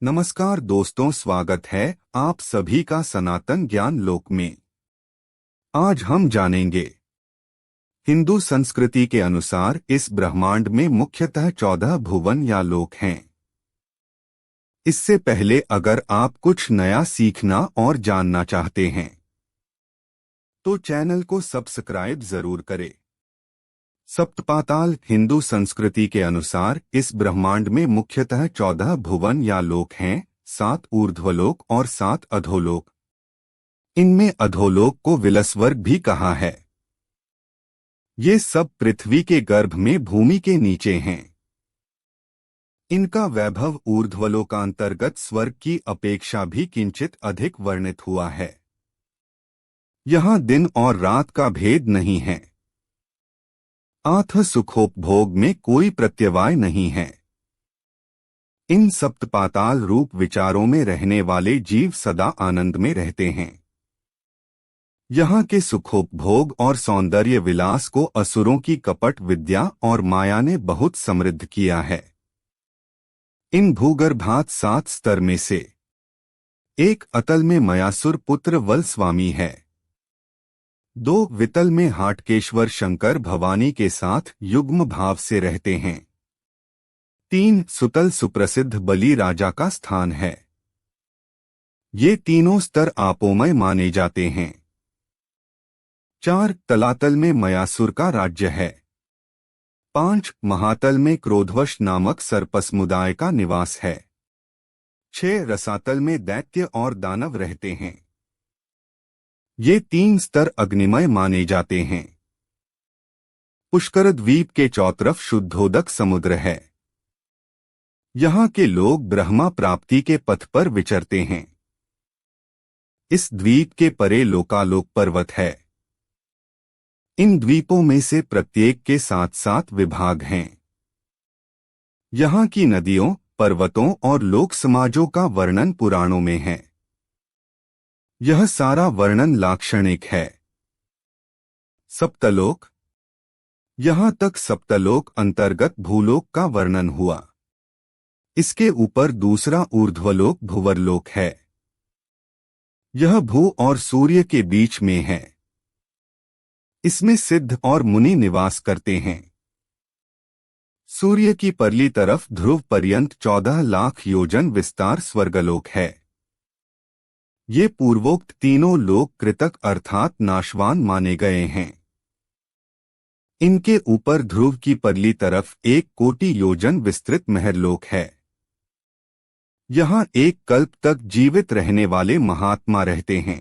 नमस्कार दोस्तों, स्वागत है आप सभी का सनातन ज्ञान लोक में। आज हम जानेंगे हिंदू संस्कृति के अनुसार इस ब्रह्मांड में मुख्यतः 14 भुवन या लोक हैं। इससे पहले अगर आप कुछ नया सीखना और जानना चाहते हैं तो चैनल को सब्सक्राइब जरूर करें। सप्तपाताल हिंदू संस्कृति के अनुसार इस ब्रह्मांड में मुख्यतः 14 भुवन या लोक हैं, 7 ऊर्ध्वलोक और 7 अधोलोक। इनमें अधोलोक को विलसवर्ग भी कहा है। ये सब पृथ्वी के गर्भ में भूमि के नीचे हैं। इनका वैभव ऊर्ध्वलोकांतर्गत स्वर्ग की अपेक्षा भी किंचित अधिक वर्णित हुआ है। यहाँ दिन और रात का भेद नहीं है। आथ सुखोपभोग में कोई प्रत्यवाय नहीं है। इन सप्तपाताल रूप विचारों में रहने वाले जीव सदा आनंद में रहते हैं। यहाँ के सुखोपभोग और सौंदर्य विलास को असुरों की कपट विद्या और माया ने बहुत समृद्ध किया है। इन भूगर्भात 7 स्तर में से एक अतल में मयासुर पुत्र वलस्वामी है। 2 वितल में हाटकेश्वर शंकर भवानी के साथ युग्म भाव से रहते हैं। 3 सुतल सुप्रसिद्ध बलि राजा का स्थान है। ये तीनों स्तर आपोमय माने जाते हैं। 4 तलातल में मयासुर का राज्य है। 5 महातल में क्रोधवश नामक सर्प समुदाय का निवास है। 6 रसातल में दैत्य और दानव रहते हैं। ये 3 स्तर अग्निमय माने जाते हैं। पुष्कर द्वीप के चौतरफ शुद्धोदक समुद्र है। यहाँ के लोग ब्रह्मा प्राप्ति के पथ पर विचरते हैं। इस द्वीप के परे लोकालोक पर्वत है। इन द्वीपों में से प्रत्येक के 7-7 विभाग हैं। यहाँ की नदियों, पर्वतों और लोक समाजों का वर्णन पुराणों में है। यह सारा वर्णन लाक्षणिक है। सप्तलोक। यहाँ तक सप्तलोक अंतर्गत भूलोक का वर्णन हुआ। इसके ऊपर दूसरा ऊर्ध्वलोक भुवरलोक है। यह भू और सूर्य के बीच में है। इसमें सिद्ध और मुनि निवास करते हैं। सूर्य की परली तरफ ध्रुव पर्यंत 14 लाख योजन विस्तार स्वर्गलोक है। ये पूर्वोक्त तीनों लोक कृतक अर्थात नाशवान माने गए हैं। इनके ऊपर ध्रुव की परली तरफ 1 कोटि योजन विस्तृत महरलोक है। यहाँ 1 कल्प तक जीवित रहने वाले महात्मा रहते हैं।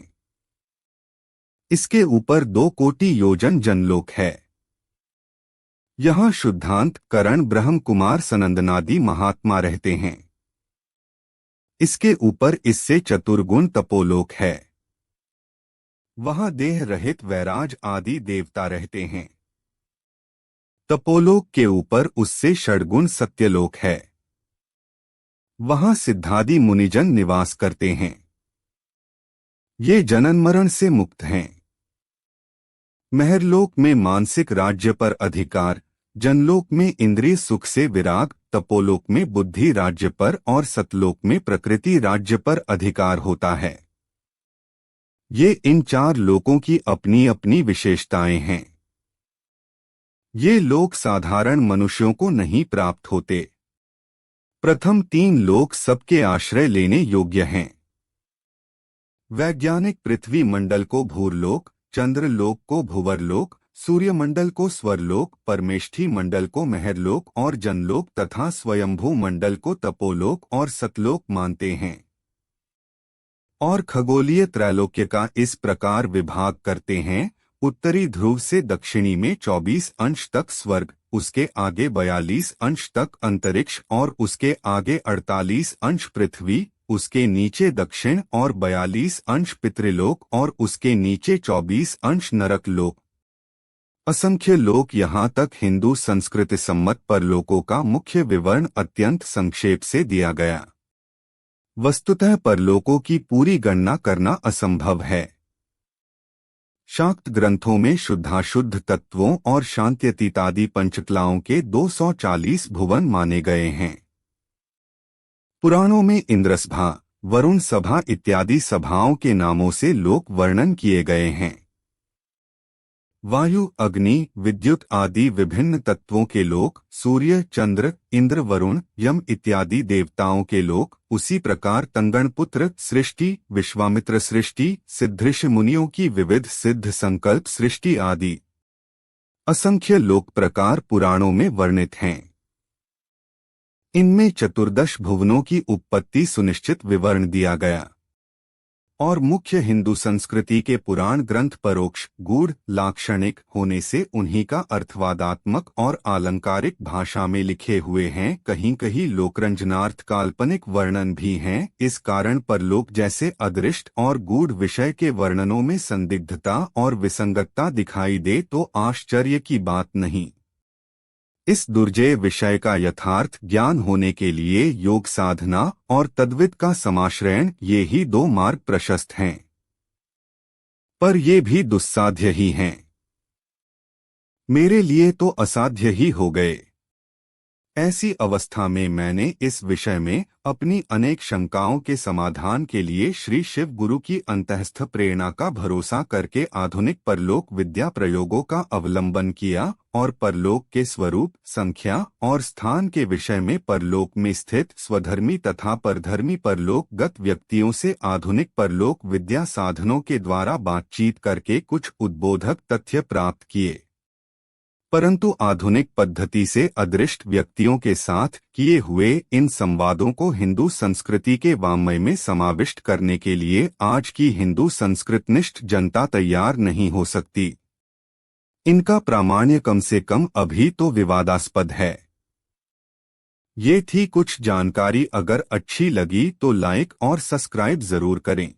इसके ऊपर 2 कोटि योजन जनलोक है। यहाँ शुद्धांत, करण, ब्रह्म कुमार, सनंदनादि महात्मा रहते हैं। इसके ऊपर इससे चतुर्गुण तपोलोक है। वहाँ देह रहित वैराज आदि देवता रहते हैं। तपोलोक के ऊपर उससे षड्गुण सत्यलोक है। वहाँ सिद्धादि मुनिजन निवास करते हैं। ये जनन मरण से मुक्त हैं। महरलोक में मानसिक राज्य पर अधिकार, जनलोक में इंद्रिय सुख से विराग, तपोलोक में बुद्धि राज्य पर और सतलोक में प्रकृति राज्य पर अधिकार होता है। ये इन 4 लोकों की अपनी अपनी विशेषताएं हैं। ये लोक साधारण मनुष्यों को नहीं प्राप्त होते। प्रथम 3 लोक सबके आश्रय लेने योग्य हैं। वैज्ञानिक पृथ्वी मंडल को भूरलोक, चंद्रलोक को भुवरलोक, सूर्यमंडल को स्वरलोक, परमेष्ठी मंडल को महरलोक और जनलोक तथा स्वयंभू मंडल को तपोलोक और सतलोक मानते हैं। और खगोलीय त्रैलोक्य का इस प्रकार विभाग करते हैं। उत्तरी ध्रुव से दक्षिणी में 24 अंश तक स्वर्ग, उसके आगे 42 अंश तक अंतरिक्ष और उसके आगे 48 अंश पृथ्वी, उसके नीचे दक्षिण और 42 अंश पितृलोक और उसके नीचे 24 अंश नरक लोक। असंख्य लोक। यहाँ तक हिंदू संस्कृति सम्मत परलोकों का मुख्य विवरण अत्यंत संक्षेप से दिया गया। वस्तुतः परलोकों की पूरी गणना करना असंभव है। शाक्त ग्रंथों में शुद्धाशुद्ध तत्वों और शांत्यतीतादि पंचकलाओं के 240 भुवन माने गए हैं। पुराणों में इंद्रसभा, वरुण सभा इत्यादि सभाओं के नामों से लोक वर्णन किए गए हैं। वायु, अग्नि, विद्युत आदि विभिन्न तत्वों के लोक, सूर्य, चंद्र, इंद्र, वरुण, यम इत्यादि देवताओं के लोक, उसी प्रकार तंगणपुत्र सृष्टि, विश्वामित्र सृष्टि, सिद्धऋषि मुनियों की विविध सिद्ध संकल्प सृष्टि आदि असंख्य लोक प्रकार पुराणों में वर्णित हैं। इनमें चतुर्दश भुवनों की उत्पत्ति सुनिश्चित विवरण दिया गया और मुख्य हिंदू संस्कृति के पुराण ग्रंथ परोक्ष, गूढ़, लाक्षणिक होने से उन्हीं का अर्थवादात्मक और आलंकारिक भाषा में लिखे हुए हैं। कहीं कहीं लोकरंजनार्थ काल्पनिक वर्णन भी हैं। इस कारण परलोक जैसे अदृष्ट और गूढ़ विषय के वर्णनों में संदिग्धता और विसंगतता दिखाई दे तो आश्चर्य की बात नहीं। इस दुर्जेय विषय का यथार्थ ज्ञान होने के लिए योग साधना और तद्वित का समाश्रयण, ये ही दो मार्ग प्रशस्त हैं, पर ये भी दुस्साध्य ही हैं। मेरे लिए तो असाध्य ही हो गए। ऐसी अवस्था में मैंने इस विषय में अपनी अनेक शंकाओं के समाधान के लिए श्री शिव गुरु की अंतःस्थ प्रेरणा का भरोसा करके आधुनिक परलोक विद्या प्रयोगों का अवलंबन किया और परलोक के स्वरूप, संख्या और स्थान के विषय में परलोक में स्थित स्वधर्मी तथा परधर्मी परलोकगत व्यक्तियों से आधुनिक परलोक विद्या साधनों के द्वारा बातचीत करके कुछ उद्बोधक तथ्य प्राप्त किए। परंतु आधुनिक पद्धति से अदृष्ट व्यक्तियों के साथ किए हुए इन संवादों को हिंदू संस्कृति के वाङ्मय में समाविष्ट करने के लिए आज की हिंदू संस्कृतनिष्ठ जनता तैयार नहीं हो सकती। इनका प्रामाण्य कम से कम अभी तो विवादास्पद है। ये थी कुछ जानकारी। अगर अच्छी लगी तो लाइक और सब्सक्राइब जरूर करें।